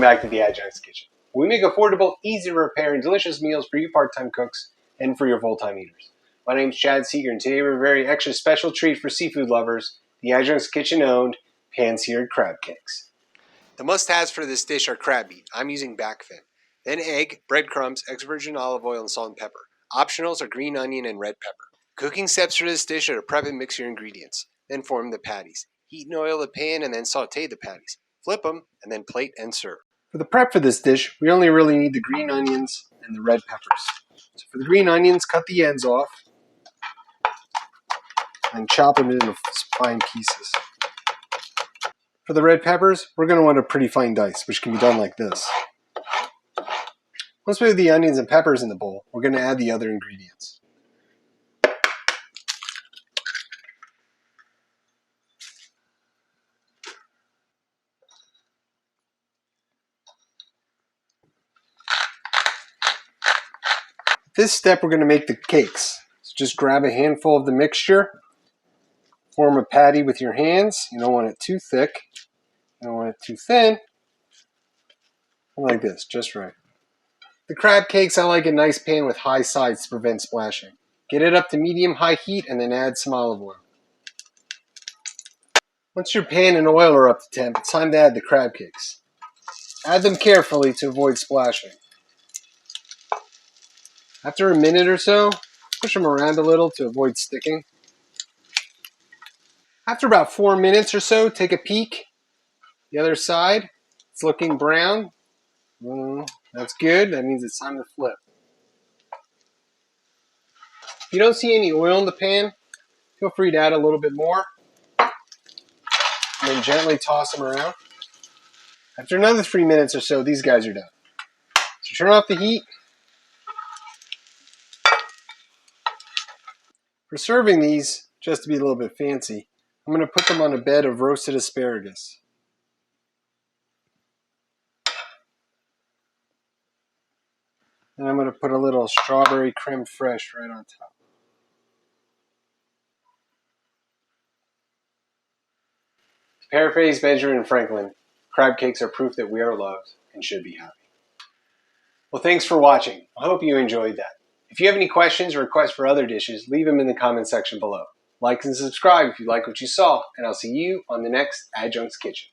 welcome back to the Adjunct's Kitchen. We make affordable, easy to repair, and delicious meals for you part-time cooks and for your full-time eaters. My name is Chad Seared, and today we have a very extra special treat for seafood lovers, the Adjunct's Kitchen-owned pan-seared crab cakes. The must-haves for this dish are crab meat. I'm using Backfin. Then egg, breadcrumbs, extra virgin olive oil, and salt and pepper. Optionals are green onion and red pepper. Cooking steps for this dish are to prep and mix your ingredients. Then form the patties. Heat and oil the pan and then saute the patties. Flip them, and then plate and serve. For the prep for this dish, we only really need the green onions and the red peppers. So for the green onions, cut the ends off and chop them into fine pieces. For the red peppers, we're going to want a pretty fine dice, which can be done like this. Once we have the onions and peppers in the bowl, we're going to add the other ingredients. This step, we're going to make the cakes. So just grab a handful of the mixture, form a patty with your hands. You don't want it too thick, you don't want it too thin. Like this, just right. The crab cakes, I like a nice pan with high sides to prevent splashing. Get it up to medium-high heat and then add some olive oil. Once your pan and oil are up to temp, it's time to add the crab cakes. Add them carefully to avoid splashing. After a minute or so, push them around a little to avoid sticking. After about 4 minutes or so, take a peek. The other side, it's looking brown. That's good. That means it's time to flip. If you don't see any oil in the pan, feel free to add a little bit more. And then gently toss them around. After another 3 minutes or so, these guys are done. So turn off the heat. For serving these, just to be a little bit fancy, I'm going to put them on a bed of roasted asparagus. And I'm going to put a little strawberry creme fraiche right on top. To paraphrase Benjamin Franklin, crab cakes are proof that we are loved and should be happy. Well, thanks for watching. I hope you enjoyed that. If you have any questions or requests for other dishes, leave them in the comment section below. Like and subscribe if you like what you saw, and I'll see you on the next Adjunct's Kitchen.